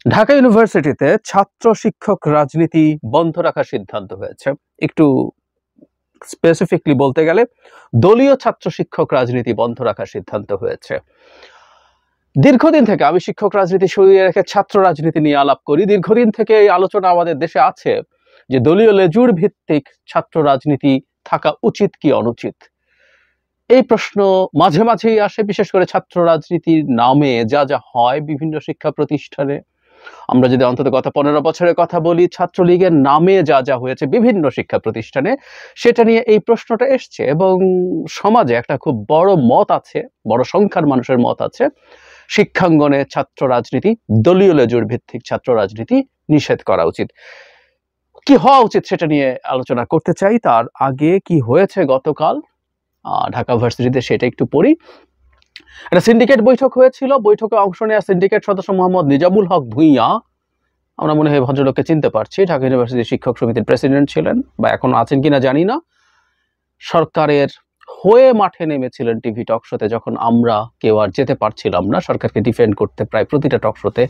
ঢাকা ইউনিভার্সিটিতে ছাত্র শিক্ষক রাজনীতি বন্ধ রাখার সিদ্ধান্ত হয়েছে। একটু স্পেসিফিকলি বলতে গেলে দলীয় ছাত্র শিক্ষক রাজনীতি বন্ধ রাখার সিদ্ধান্ত হয়েছে। দীর্ঘদিন থেকে আমি শিক্ষক রাজনীতি সরিয়ে রেখে ছাত্র রাজনীতি নিয়ে আলাপ করি। দীর্ঘদিন থেকে এই আলোচনা আমাদের দেশে আছে যে দলীয় লেজুর ভিত্তিক ছাত্র রাজনীতি থাকা উচিত কি অনুচিত। এই প্রশ্ন মাঝে মাঝেই আসে, বিশেষ করে ছাত্র রাজনীতির নামে যা যা হয় বিভিন্ন শিক্ষা প্রতিষ্ঠানে। আমরা যদি অন্তত গত 15 বছরের কথা বলি, ছাত্রলীগের নামে যা যা হয়েছে বিভিন্ন শিক্ষা প্রতিষ্ঠানে, সেটা নিয়ে এই প্রশ্নটা এসছে এবং সমাজে একটা খুব বড় মত আছে, বড় সংখ্যার মানুষের মত আছে, শিক্ষাঙ্গনে ছাত্র রাজনীতি, দলীয় লেজুর ভিত্তিক ছাত্র রাজনীতি নিষেধ করা উচিত। কি হওয়া উচিত সেটা নিয়ে আলোচনা করতে চাই। তার আগে কি হয়েছে গতকাল ঢাকা ভার্সিটিতে সেটা একটু পড়ি। একটা সিন্ডিকেট বৈঠক হয়েছিল। বৈঠকে অংশ নেওয়া সিন্ডিকেট সদস্য মোহাম্মদ নিজামুল হক ভূঁইয়া, আমরা মনে হয় ভদ্রলোককে চিনতে পারছি, ঢাকা ইউনিভার্সিটি শিক্ষক সমিতির প্রেসিডেন্ট ছিলেন, বা এখন আছেন কিনা জানি না। সরকারের হয়ে মাঠে নেমেছিলেন টিভি টক শোতে, যখন আমরা কেউ আর যেতে পারছিলাম না সরকারকে ডিফেন্ড করতে। প্রায় প্রতিটা টক শোতে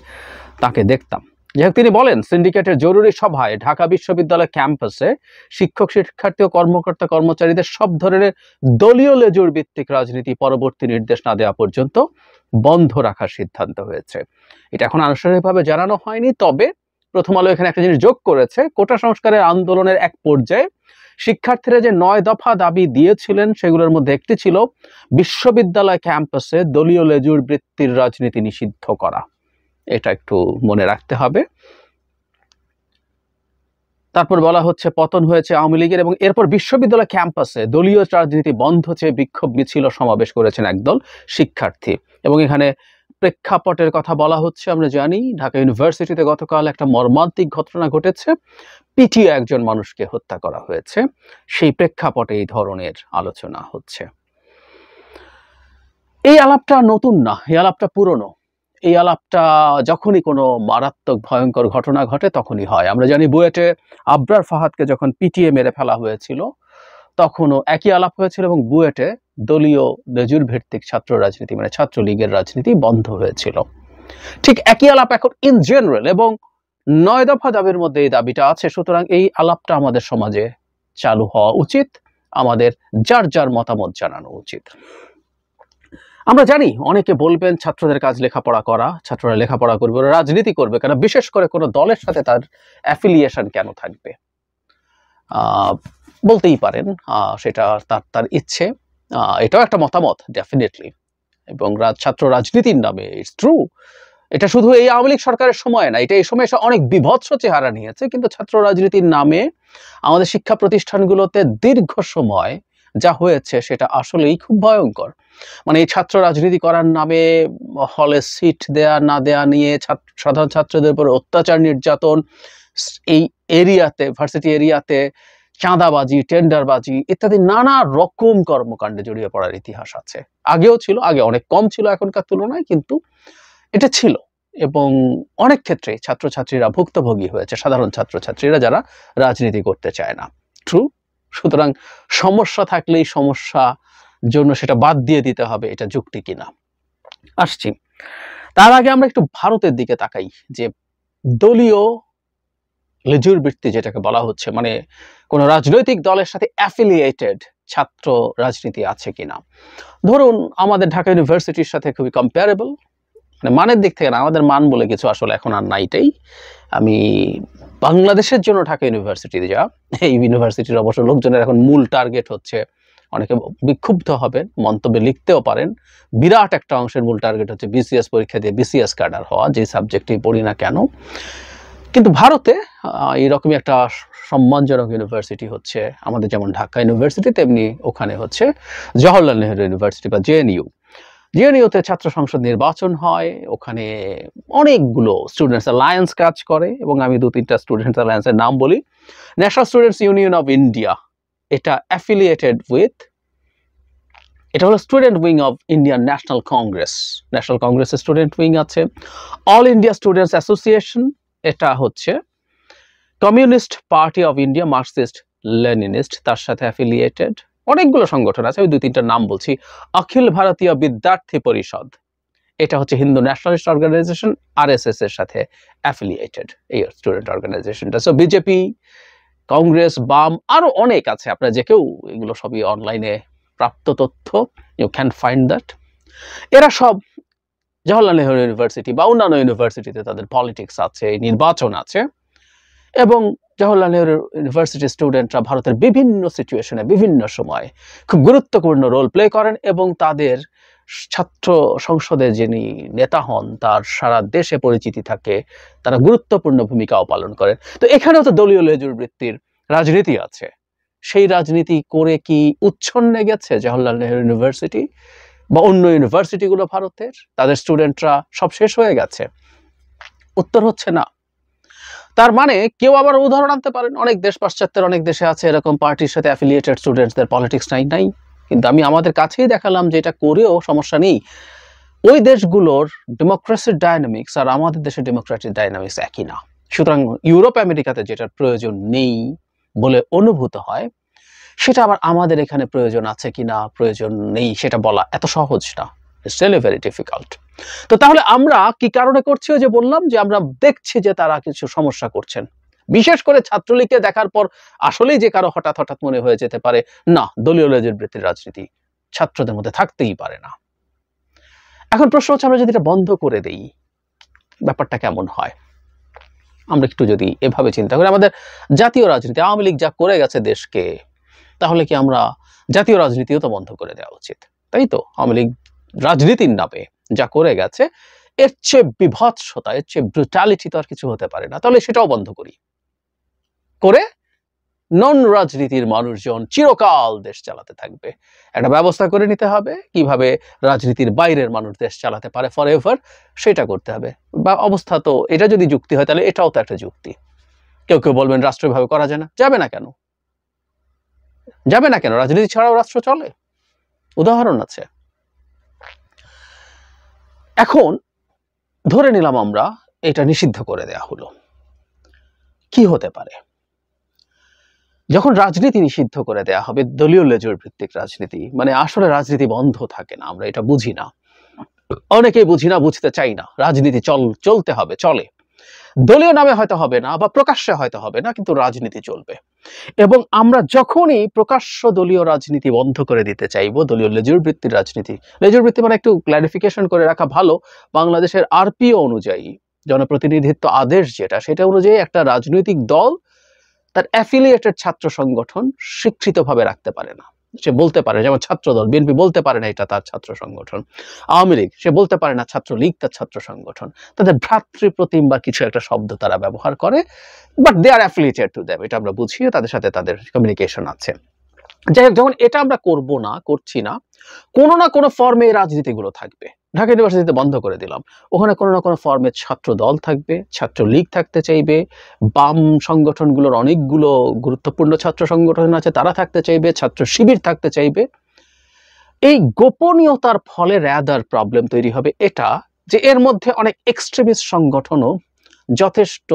তাকে দেখতাম। যাই হোক, তিনি বলেন সিন্ডিকেটের জরুরি সভায় ঢাকা বিশ্ববিদ্যালয় ক্যাম্পাসে শিক্ষক শিক্ষার্থী ও কর্মকর্তা কর্মচারীদের সব ধরনের দলীয় লেজুর ভিত্তিক রাজনীতি পরবর্তী নির্দেশ না দেওয়া পর্যন্ত বন্ধ রাখার সিদ্ধান্ত হয়েছে। এটা এখন আনুষ্ঠানিকভাবে জানানো হয়নি, তবে প্রথম আলো এখানে একটা জিনিস যোগ করেছে। কোটা সংস্কারের আন্দোলনের এক পর্যায়ে শিক্ষার্থীরা যে 9 দফা দাবি দিয়েছিলেন সেগুলোর মধ্যে একটি ছিল বিশ্ববিদ্যালয় ক্যাম্পাসে দলীয় লেজুর বৃত্তির রাজনীতি নিষিদ্ধ করা। এটা একটু মনে রাখতে হবে। তারপর বলা হচ্ছে পতন হয়েছে আওয়ামী লীগের, এবং এরপর বিশ্ববিদ্যালয় ক্যাম্পাসে দলীয় রাজনীতি বন্ধ চেয়ে বিক্ষোভ মিছিল সমাবেশ করেছেন একদল শিক্ষার্থী। এবং এখানে প্রেক্ষাপটের কথা বলা হচ্ছে, আমরা জানি ঢাকা ইউনিভার্সিটিতে গতকাল একটা মর্মান্তিক ঘটনা ঘটেছে, পিটিয়ে একজন মানুষকে হত্যা করা হয়েছে। সেই প্রেক্ষাপটে এই ধরনের আলোচনা হচ্ছে। এই আলাপটা নতুন না, এই আলাপটা পুরনো। এই আলাপটা যখনই কোনো মারাত্মক ভয়ঙ্কর ঘটনা ঘটে তখনই হয়। আমরা জানি বুয়েটে আবরার ফাহাদকে যখন পিটিয়ে মেরে ফেলা হয়েছিল তখনও একই আলাপ হয়েছিল, এবং বুয়েটে দলীয় লেজুর ভিত্তিক ছাত্র রাজনীতি মানে ছাত্রলীগের রাজনীতি বন্ধ হয়েছিল। ঠিক একই আলাপ এখন ইন জেনারেল, এবং 9 দফা দাবির মধ্যে এই দাবিটা আছে। সুতরাং এই আলাপটা আমাদের সমাজে চালু হওয়া উচিত, আমাদের যার যার মতামত জানানো উচিত। আমরা জানি অনেকে বলবেন ছাত্রদের কাজ লেখাপড়া করা, ছাত্ররা লেখাপড়া করবে, রাজনীতি করবে কেন, বিশেষ করে কোনো দলের সাথে তার অ্যাফিলিয়েশন কেন থাকবে। বলতেই পারেন সেটা তার ইচ্ছে, এটাও একটা মতামত ডেফিনেটলি। এবং ছাত্র রাজনীতির নামে ইটস ট্রু, এটা শুধু এই আওয়ামী লীগ সরকারের সময় না, এটা এই সময় এসে অনেক বিভৎস চেহারা নিয়েছে। কিন্তু ছাত্র রাজনীতির নামে আমাদের শিক্ষা প্রতিষ্ঠানগুলোতে দীর্ঘ সময় যা হয়েছে সেটা আসলেই খুব ভয়ঙ্কর। মানে এই ছাত্র রাজনীতি করার নামে হলে সিট দেয়া না দেয়া নিয়ে সাধারণ ছাত্রদের উপর অত্যাচার নির্যাতন, এই এরিয়াতে ভার্সিটি এরিয়াতে চাঁদাবাজি, টেন্ডারবাজি ইত্যাদি নানা রকম কর্মকাণ্ডে জড়িয়ে পড়ার ইতিহাস আছে। আগেও ছিল, আগে অনেক কম ছিল এখনকার তুলনায়, কিন্তু এটা ছিল। এবং অনেক ক্ষেত্রে ছাত্রছাত্রীরা ভুক্তভোগী হয়েছে, সাধারণ ছাত্রছাত্রীরা যারা রাজনীতি করতে চায় না। ট্রু। সুতরাং সমস্যা থাকলেই সমস্যা জন্য সেটা বাদ দিয়ে দিতে হবে, এটা যুক্তি কিনা। আসছি। তার আগে আমরা একটু ভারতের দিকে তাকাই, যে দলীয় লেজুর বৃত্তি যেটাকে বলা হচ্ছে, মানে কোন রাজনৈতিক দলের সাথে অ্যাফিলিয়েটেড ছাত্র রাজনীতি আছে কিনা। ধরুন আমাদের ঢাকা ইউনিভার্সিটির সাথে খুবই কম্পারেবল, মানে মানের দিক থেকে না, আমাদের মান বলে কিছু আসলে এখন আর নাইটাই। আমি বাংলাদেশের জন্য ঢাকা ইউনিভার্সিটি যা, এই ইউনিভার্সিটির অবশ্য লোকজনের এখন মূল টার্গেট হচ্ছে, অনেকে বিক্ষুব্ধ হবেন, মন্তব্যে লিখতেও পারেন, বিরাট একটা অংশের মূল টার্গেট হচ্ছে বিসিএস পরীক্ষা দিয়ে বিসিএস ক্যাডার হওয়া, যে সাবজেক্টেই পড়ি না কেন। কিন্তু ভারতে এইরকমই একটা সম্মানজনক ইউনিভার্সিটি হচ্ছে আমাদের, যেমন ঢাকা ইউনিভার্সিটি তেমনি ওখানে হচ্ছে জওহরলাল নেহরু ইউনিভার্সিটি বা জেএনইউ। জেএনইউতে ছাত্র সংসদ নির্বাচন হয়, ওখানে অনেকগুলো স্টুডেন্টস অ্যালায়েন্স কাজ করে, এবং আমি 2-3টা স্টুডেন্টস অ্যালায়েন্সের নাম বলি। National students union of India, এটা অ্যাফিলিয়েটেড উইথ, এটা হলো student wing of Indian national Congress, national কংগ্রেসের স্টুডেন্ট উইং আছে। অল ইন্ডিয়া স্টুডেন্টস অ্যাসোসিয়েশন, এটা হচ্ছে communist party of India, Marxist Leninist, তার সাথে অ্যাফিলিয়েটেড অনেকগুলো সংগঠন আছে, আমি 2-3টার নাম বলছি। অখিল ভারতীয় বিদ্যার্থী পরিষদ, এটা হচ্ছে হিন্দু ন্যাশনালিস্ট অর্গানাইজেশন, RSS এর সাথে অ্যাফিলিয়েটেড এই স্টুডেন্ট অর্গানাইজেশনটা। সো বিজেপি, কংগ্রেস, বাম আরো অনেক আছে, আপনারা যে কেউ এগুলো সবই অনলাইনে প্রাপ্ত তথ্য, ইউ ক্যান ফাইন্ড দ্যাট। এরা সব জওহরলাল নেহরু ইউনিভার্সিটি বা অন্যান্য ইউনিভার্সিটিতে তাদের পলিটিক্স আছে, নির্বাচন আছে, এবং জওহরলাল নেহরু ইউনিভার্সিটির স্টুডেন্টরা ভারতের বিভিন্ন সিচুয়েশনে বিভিন্ন সময় খুব গুরুত্বপূর্ণ রোল প্লে করেন, এবং তাদের ছাত্র সংসদে যিনি নেতা হন তার সারা দেশে পরিচিতি থাকে, তারা গুরুত্বপূর্ণ ভূমিকাও পালন করেন। তো এখানেও তো দলীয় লেজুর বৃত্তির রাজনীতি আছে। সেই রাজনীতি করে কি উচ্ছন্নে গেছে জওহরলাল নেহরু ইউনিভার্সিটি বা অন্য ইউনিভার্সিটিগুলো ভারতের? তাদের স্টুডেন্টরা সব শেষ হয়ে গেছে? উত্তর হচ্ছে না। তার মানে কেউ আবার উদাহরণ আনতে পারেন, অনেক দেশ, পাশ্চাত্যের অনেক দেশে আছে এরকম পার্টির সাথে অ্যাফিলিয়েটেড স্টুডেন্টসদের পলিটিক্স নাই। কিন্তু আমি আমাদের কাছেই দেখালাম যে এটা করেও সমস্যা নেই। ওই দেশগুলোর ডেমোক্রেসির ডায়নামিক্স আর আমাদের দেশের ডেমোক্রেটিক ডায়নামিক্স একই না। সুতরাং ইউরোপ আমেরিকাতে যেটার প্রয়োজন নেই বলে অনুভূত হয়, সেটা আবার আমাদের এখানে প্রয়োজন আছে কিনা, প্রয়োজন নেই সেটা বলা এত সহজ না। It's really very difficult. তো তাহলে আমরা কি কারণে করছি? যে বললাম যে আমরা দেখছি যে তারা কিছু সমস্যা করছেন, বিশেষ করে ছাত্রলীগকে দেখার পর আসলেই যে কারো হঠাৎ হঠাৎ মনে হয়ে যেতে পারে না, দলীয় লেজুর বৃত্তির রাজনীতি ছাত্রদের মধ্যে থাকতেই পারে না। এখন প্রশ্ন হচ্ছে, আমরা যদি এটা বন্ধ করে দেই ব্যাপারটা কেমন হয়? আমরা একটু যদি এভাবে চিন্তা করি, আমাদের জাতীয় রাজনীতি, আওয়ামী লীগ যা করে গেছে দেশকে, তাহলে কি আমরা জাতীয় রাজনীতিও তো বন্ধ করে দেওয়া উচিত, তাই তো? আওয়ামী লীগ রাজনীতির নামে যা করে গেছে, এর চেয়ে বিভৎসতা, এর চেয়ে ব্রুটালিটি তো আর কিছু হতে পারে না। তাহলে সেটাও বন্ধ করি, করে নন রাজনীতির মানুষজন চিরকাল দেশ চালাতে থাকবে। একটা ব্যবস্থা করে নিতে হবে কিভাবে রাজনীতির বাইরের মানুষ দেশ চালাতে পারে ফর এভার, সেটা করতে হবে। বা অবস্থা তো এটা যদি যুক্তি হয়, তাহলে এটাও তো একটা যুক্তি। কেউ কেউ বলবেন রাষ্ট্রীয়ভাবে করা যায় না। যাবে না কেন? যাবে না কেন? রাজনীতি ছাড়াও রাষ্ট্র চলে, উদাহরণ আছে। এখন ধরে নিলাম আমরা এটা নিষিদ্ধ করে দেয়া হলো, কি হতে পারে? যখন রাজনীতি নিষিদ্ধ করে দেয়া হবে, দলীয় লেজুর ভিত্তিক রাজনীতি, মানে আসলে রাজনীতি বন্ধ থাকে না, আমরা এটা বুঝি না, অনেকেই বুঝি না, বুঝতে চাই না। রাজনীতি চলতে হবে, চলে। দলীয় নামে হয়তো হবে না বা প্রকাশ্যে হয়তো হবে না, কিন্তু রাজনীতি চলবে। এবং আমরা যখনই প্রকাশ্য দলীয় রাজনীতি বন্ধ করে দিতে চাইবো, দলীয় লেজুর বৃত্তির রাজনীতি, লেজুর বৃত্তি মানে একটু ক্লারিফিকেশন করে রাখা ভালো, বাংলাদেশের আরপিও অনুযায়ী, জনপ্রতিনিধিত্ব আদেশ যেটা, সেটা অনুযায়ী একটা রাজনৈতিক দল তার অ্যাফিলিয়েটেড ছাত্র সংগঠন স্বীকৃতভাবে রাখতে পারে না। সে বলতে পারে, যেমন ছাত্রদল, বিএনপি বলতে পারে না এটা তার ছাত্র সংগঠন। আওয়ামী লীগ, সে বলতে পারে না ছাত্রলীগ তার ছাত্র সংগঠন। তাদের ভ্রাতৃপ্রতিম বা কিছু একটা শব্দ তারা ব্যবহার করে, but they are affiliated to them, এটা আমরা বুঝি, তাদের সাথে তাদের কমিউনিকেশন আছে। যাই হোক, যখন এটা আমরা করছি না, কোনো না কোনো ফর্মে এই রাজনীতিগুলো থাকবে। ঢাকা ইউনিভার্সিটিতে বন্ধ করে দিলাম, ওখানে কোনো না কোনো ফর্মে ছাত্র দল থাকবে, ছাত্রলীগ থাকতে চাইবে, বাম সংগঠনগুলোর অনেকগুলো গুরুত্বপূর্ণ ছাত্র সংগঠন আছে, তারা থাকতে চাইবে, ছাত্র শিবির থাকতে চাইবে। এই গোপনীয়তার ফলে র্যাদার প্রবলেম তৈরি হবে এটা, যে এর মধ্যে অনেক এক্সট্রিমিস্ট সংগঠনও যথেষ্ট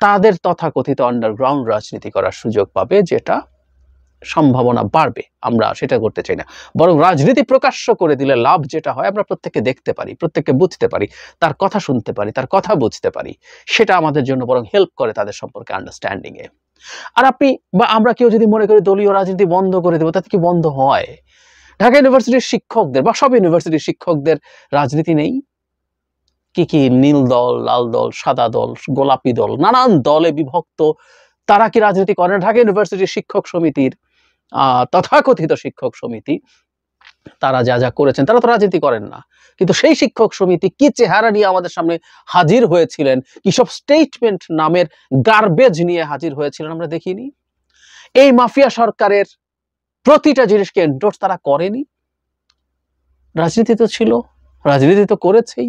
তাদের তথাকথিত আন্ডারগ্রাউন্ড রাজনীতি করার সুযোগ পাবে, যেটা সম্ভাবনা বাড়বে। আমরা সেটা করতে চাই না, বরং রাজনীতি প্রকাশ্য করে দিলে লাভ যেটা হয়, আমরা প্রত্যেককে দেখতে পারি, প্রত্যেককে বুঝতে পারি, তার কথা শুনতে পারি, তার কথা বুঝতে পারি, সেটা আমাদের জন্য বরং হেল্প করে তাদের সম্পর্কে আন্ডারস্ট্যান্ডিং এ। আর আপনি বা আমরা কেউ যদি মনে করি দলীয় রাজনীতি বন্ধ করে দেবো, তাতে কি বন্ধ হয়? ঢাকা ইউনিভার্সিটির শিক্ষকদের বা সব ইউনিভার্সিটির শিক্ষকদের রাজনীতি নেই? কি নীল দল, লাল দল, সাদা দল, গোলাপি দল, নানান দলে বিভক্ত, তারা কি রাজনীতি করে না? ঢাকা ইউনিভার্সিটির শিক্ষক সমিতির তথাকথিত শিক্ষক সমিতি, তারা যা যা করেছেন, তারা তো রাজনীতি করেন না, কিন্তু সেই শিক্ষক সমিতি কি চেহারা নিয়ে আমাদের সামনে হাজির হয়েছিলেন, কি সব স্টেটমেন্ট নামের গার্বেজ নিয়ে হাজির হয়েছিলেন, আমরা দেখিনি? এই মাফিয়া সরকারের প্রতিটা জিনিসকে এন্ডোর্স তারা করেনি। রাজনীতি তো ছিল, রাজনীতি তো করেছেই,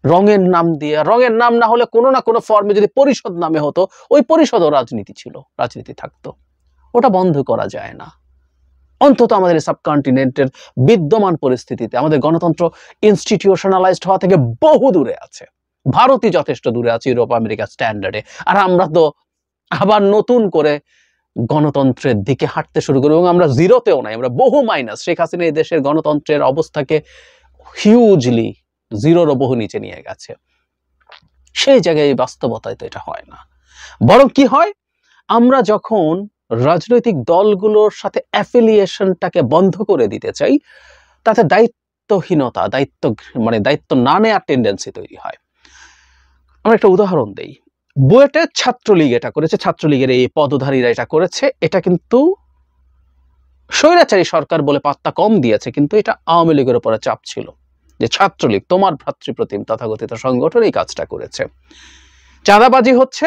রঙের নাম দিয়ে। রঙের নাম না হলে কোনো না কোনো ফর্মে যদি পরিষদ নামে হতো, ওই পরিষদও রাজনীতি ছিল, রাজনীতি থাকতো। ওটা বন্ধ করা যায় না। অন্তত আমাদের সাবকন্টিনেন্টের বিদ্যমান পরিস্থিতিতে আমাদের গণতন্ত্র ইনস্টিটিউশনালাইজড হওয়া থেকে বহু দূরে আছে। ভারতই যথেষ্ট দূরে আছে ইউরোপ আমেরিকা স্ট্যান্ডার্ডে, আর আমরা তো আবার নতুন করে গণতন্ত্রের দিকে হাঁটতে শুরু করি, এবং আমরা জিরোতেও নাই, আমরা বহু মাইনাস। শেখ হাসিনা এই দেশের গণতন্ত্রের অবস্থাকে হিউজলি জিরোরও বহু নিচে নিয়ে গেছে। সেই জায়গায় এই বাস্তবতায় তো এটা হয় না। বরং কি হয়, আমরা যখন রাজনৈতিক দলগুলোর সাথে অ্যাফিলিয়েশনটাকে বন্ধ করে দিতে চাই, তাতে দায়িত্বহীনতা, দায়িত্ব না নেওয়ার টেন্ডেন্সি তৈরি হয়। আমরা একটা উদাহরণ দেই। বুয়েটে ছাত্রলীগ এটা করেছে, ছাত্রলীগের এই পদধারীরা এটা করেছে। এটা কিন্তু স্বৈরাচারী সরকার বলে পাত্তা কম দিয়েছে, কিন্তু এটা আওয়ামী লীগের উপরে চাপ ছিল যে ছাত্রলীগ, তোমার ভ্রাতৃপ্রতিম তথাকথিত সংগঠন এই কাজটা করেছে। চাঁদাবাজি হচ্ছে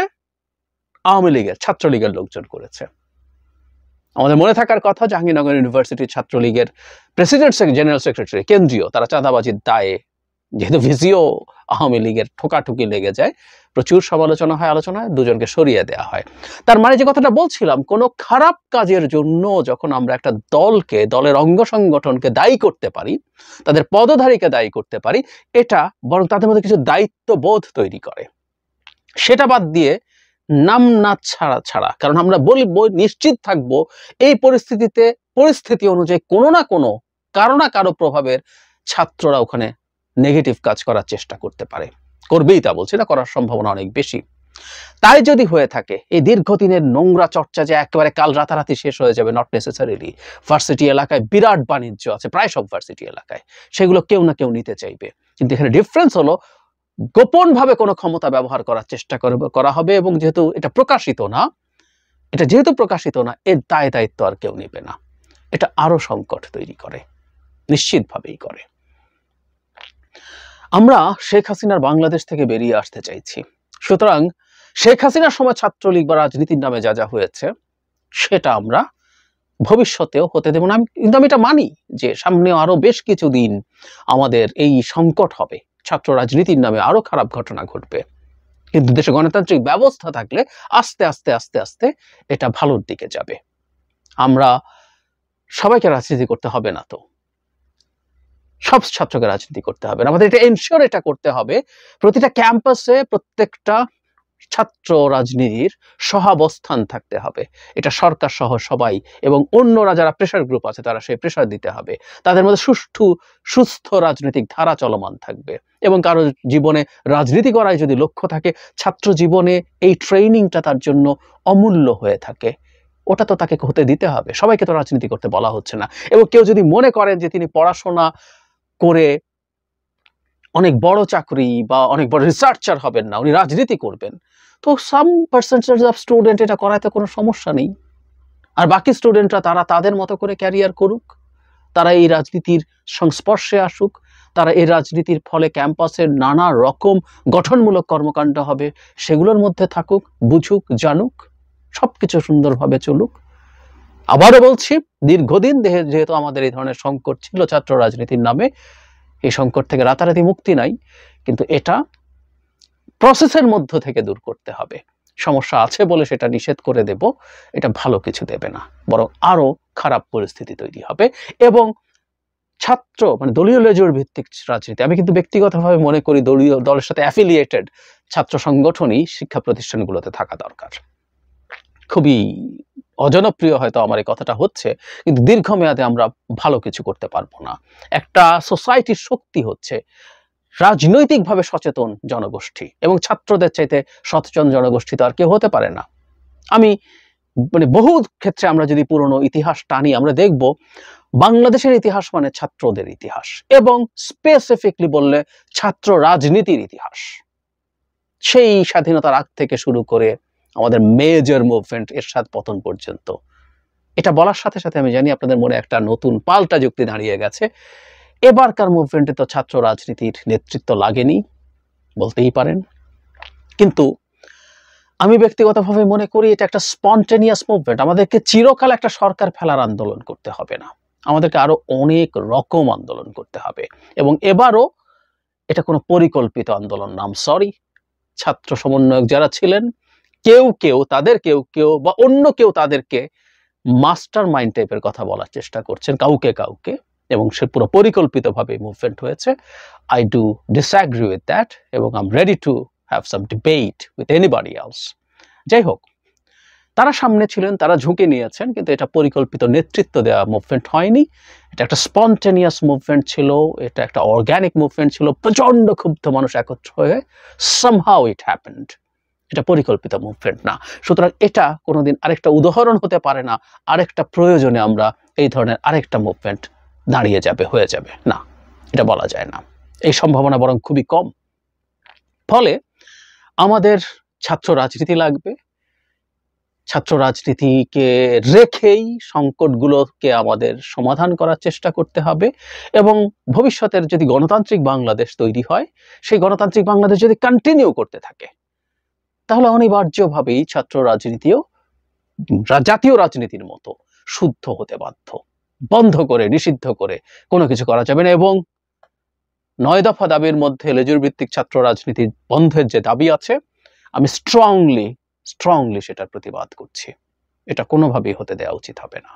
আওয়ামী লীগের, ছাত্রলীগের লোকজন করেছে। আমাদের মনে থাকার কথা, জাহাঙ্গীরনগর ইউনিভার্সিটির ছাত্রলীগের প্রেসিডেন্ট জেনারেল সেক্রেটারি কেন্দ্রীয়, তারা চাঁদাবাজির দায়ে, যেহেতু ভিসিও আওয়ামী লীগের, ঠোকাঠুকি লেগে যায়, প্রচুর সমালোচনা হয়, আলোচনায় দুজনকে সরিয়ে দেওয়া হয়। তার মানে যে কথাটা বলছিলাম, কোনো খারাপ কাজের জন্য যখন আমরা একটা দলকে, দলের অঙ্গ সংগঠনকে দায়ী করতে পারি, তাদের পদধারীকে দায়ী করতে পারি, এটা বরং তাদের মধ্যে কিছু দায়িত্ববোধ তৈরি করে। সেটা বাদ দিয়ে নাম না ছাড়া, কারণ আমরা বলবো, নিশ্চিত থাকবো এই পরিস্থিতি অনুযায়ী কোনো না কোনো, কারো না কারো প্রভাবের ছাত্ররা ওখানে নেগেটিভ কাজ করার চেষ্টা করতে পারে, করবেই, তা বলছি না, করার সম্ভাবনা অনেক বেশি। তাই যদি হয়ে থাকে, এই দীর্ঘদিনের নোংরা চর্চা যে একেবারে কাল রাতারাতি শেষ হয়ে যাবে, নট নেসেসারিলি। ভার্সিটি এলাকায় বিরাট বাণিজ্য আছে, প্রায় সব ভার্সিটি এলাকায়, সেগুলো কেউ না কেউ নিতে চাইবে। কিন্তু এখানে ডিফারেন্স হলো, গোপন ভাবে কোনো ক্ষমতা ব্যবহার করার চেষ্টা করা হবে, এবং যেহেতু এটা প্রকাশিত না, এর দায়িত্ব আর কেউ নেবে না। এটা আরো সংকট তৈরি করে, নিশ্চিতভাবেই করে। আমরা শেখ হাসিনার বাংলাদেশ থেকে বেরিয়ে আসতে চাইছি, সুতরাং শেখ হাসিনার সময় ছাত্রলীগ বা রাজনীতির নামে যা যা হয়েছে, সেটা আমরা ভবিষ্যতেও হতে দেব না। কিন্তু আমি এটা মানি যে সামনে আরো বেশ কিছুদিন আমাদের এই সংকট হবে, ছাত্র রাজনীতির নামে আরো খারাপ ঘটনা ঘটবে। কিন্তু দেশে গণতান্ত্রিক ব্যবস্থা থাকলে আস্তে আস্তে আস্তে আস্তে এটা ভালোর দিকে যাবে। আমরা সবাইকে রাজনীতি করতে হবে না, তো সব ছাত্রকে রাজনীতি করতে হবে না। আমাদের এটা এনশিওর এটা করতে হবে, প্রতিটা ক্যাম্পাসে প্রত্যেকটা ছাত্র রাজনীতির সহাবস্থান থাকতে হবে। এটা সরকার সহ সবাই, এবং অন্যরা যারা প্রেসার গ্রুপ আছে, তারা সেই প্রেসার দিতে হবে। তাদের মধ্যে সুস্থ রাজনৈতিক ধারা চলমান থাকবে। এবং কারো জীবনে রাজনীতি করায় যদি লক্ষ্য থাকে, ছাত্র জীবনে এই ট্রেনিংটা তার জন্য অমূল্য হয়ে থাকে, ওটা তো তাকে হতে দিতে হবে। সবাইকে তো রাজনীতি করতে বলা হচ্ছে না। এবং কেউ যদি মনে করেন যে তিনি পড়াশোনা করে অনেক বড় চাকরি বা অনেক বড় রিসার্চার হবেন না, উনি রাজনীতি করবেন, তো সাম পার্সেন্টেজ অফ স্টুডেন্ট এটা করাতে কোনো সমস্যা নেই। আর বাকি স্টুডেন্টরা তারা তাদের মতো করে ক্যারিয়ার করুক, তারা এই রাজনীতির সংস্পর্শে আসুক, তারা এই রাজনীতির ফলে ক্যাম্পাসের নানা রকম গঠনমূলক কর্মকাণ্ড হবে, সেগুলোর মধ্যে থাকুক, বুঝুক, জানুক, সবকিছু সুন্দরভাবে চলুক। আবারও বলছি, দীর্ঘদিন যেহেতু আমাদের এই ধরনের সংকট ছিল ছাত্র রাজনীতির নামে, এই সংকট থেকে রাতারাতি মুক্তি নাই, কিন্তু এটা প্রসেসের মধ্য থেকে দূর করতে হবে। সমস্যা আছে বলে সেটা নিষেধ করে দেব, এটা ভালো কিছু দেবে না, বরং আরো খারাপ পরিস্থিতি তৈরি হবে। এবং ছাত্র দলীয় লেজুর ভিত্তিক রাজনীতি, আমি কিন্তু ব্যক্তিগতভাবে মনে করি দলীয় দলের সাথে অ্যাফিলিয়েটেড ছাত্র সংগঠনই শিক্ষা প্রতিষ্ঠানগুলোতে থাকা দরকার। খুবই অজনপ্রিয় হয়তো আমার এই কথাটা হচ্ছে, কিন্তু দীর্ঘমেয়াদে আমরা ভালো কিছু করতে পারবো না। একটা সোসাইটির শক্তি হচ্ছে রাজনৈতিকভাবে সচেতন জনগোষ্ঠী, এবং ছাত্রদের চাইতে সচেতন জনগোষ্ঠী তো আর কেউ হতে পারে না। আমি বহু ক্ষেত্রে আমরা যদি পুরনো ইতিহাস টানি, আমরা দেখব বাংলাদেশের ইতিহাস মানে ছাত্রদের ইতিহাস, এবং স্পেসিফিকলি বললে ছাত্র রাজনীতির ইতিহাস। সেই স্বাধীনতার আগ থেকে শুরু করে আমাদের মেজর মুভমেন্ট এরশাদ পতন পর্যন্ত। এটা বলার সাথে সাথে আমি জানি আপনাদের মনে একটা নতুন পাল্টা যুক্তি দাঁড়িয়ে গেছে, এবারকার মুভমেন্টে তো ছাত্র রাজনীতির নেতৃত্ব লাগেনি, বলতেই পারেন। কিন্তু আমি ব্যক্তিগতভাবে মনে করি এটা একটা স্পন্টেনিয়াস মুভমেন্ট। আমাদেরকে চিরকাল একটা সরকার ফেলার আন্দোলন করতে হবে না, আমাদেরকে আরো অনেক রকম আন্দোলন করতে হবে। এবং এবারও এটা কোনো পরিকল্পিত আন্দোলন না। সরি, ছাত্র সমন্বয়ক যারা ছিলেন, কেউ কেউ বা অন্য কেউ তাদেরকে মাস্টার মাইন্ড টাইপের কথা বলার চেষ্টা করছেন কাউকে, এবং সে পুরো পরিকল্পিতভাবে মুভমেন্ট হয়েছে। I do disagree with that, এবং I am ready to have some debate with anybody else. যাই হোক, তারা সামনে ছিলেন, তারা ঝুঁকে নিয়েছেন, কিন্তু এটা পরিকল্পিত নেতৃত্ব দেওয়া মুভমেন্ট হয়নি। এটা একটা স্পন্টেনিয়াস মুভমেন্ট ছিল, এটা একটা অর্গানিক মুভমেন্ট ছিল। প্রচন্ড ক্ষুব্ধ মানুষ একত্র হয়ে somehow it happened। এটা পরিকল্পিত মুভমেন্ট না। সুতরাং এটা কোনোদিন আরেকটা উদাহরণ হতে পারে না, আরেকটা প্রয়োজনে আমরা এই ধরনের আরেকটা মুভমেন্ট দাঁড়িয়ে যাবে, হয়ে যাবে, না, এটা বলা যায় না। এই সম্ভাবনা বরং খুবই কম। ফলে আমাদের ছাত্র রাজনীতি লাগবে। ছাত্র রাজনীতিকে রেখেই সংকটগুলোকে আমাদের সমাধান করার চেষ্টা করতে হবে, এবং ভবিষ্যতের যদি গণতান্ত্রিক বাংলাদেশ তৈরি হয়, সেই গণতান্ত্রিক বাংলাদেশ যদি কন্টিনিউ করতে থাকে, তাহলে অনিবার্যভাবেই ছাত্র রাজনীতিও জাতীয় রাজনীতির মতো শুদ্ধ হতে বাধ্য। বন্ধ করে, নিষিদ্ধ করে কোনো কিছু করা যাবে না। এবং 9 দফা দাবির মধ্যে লেজুর ভিত্তিক ছাত্র রাজনীতি বন্ধের যে দাবি আছে, আমি স্ট্রংলি সেটার প্রতিবাদ করছি। এটা কোনোভাবেই হতে দেওয়া উচিত হবে না।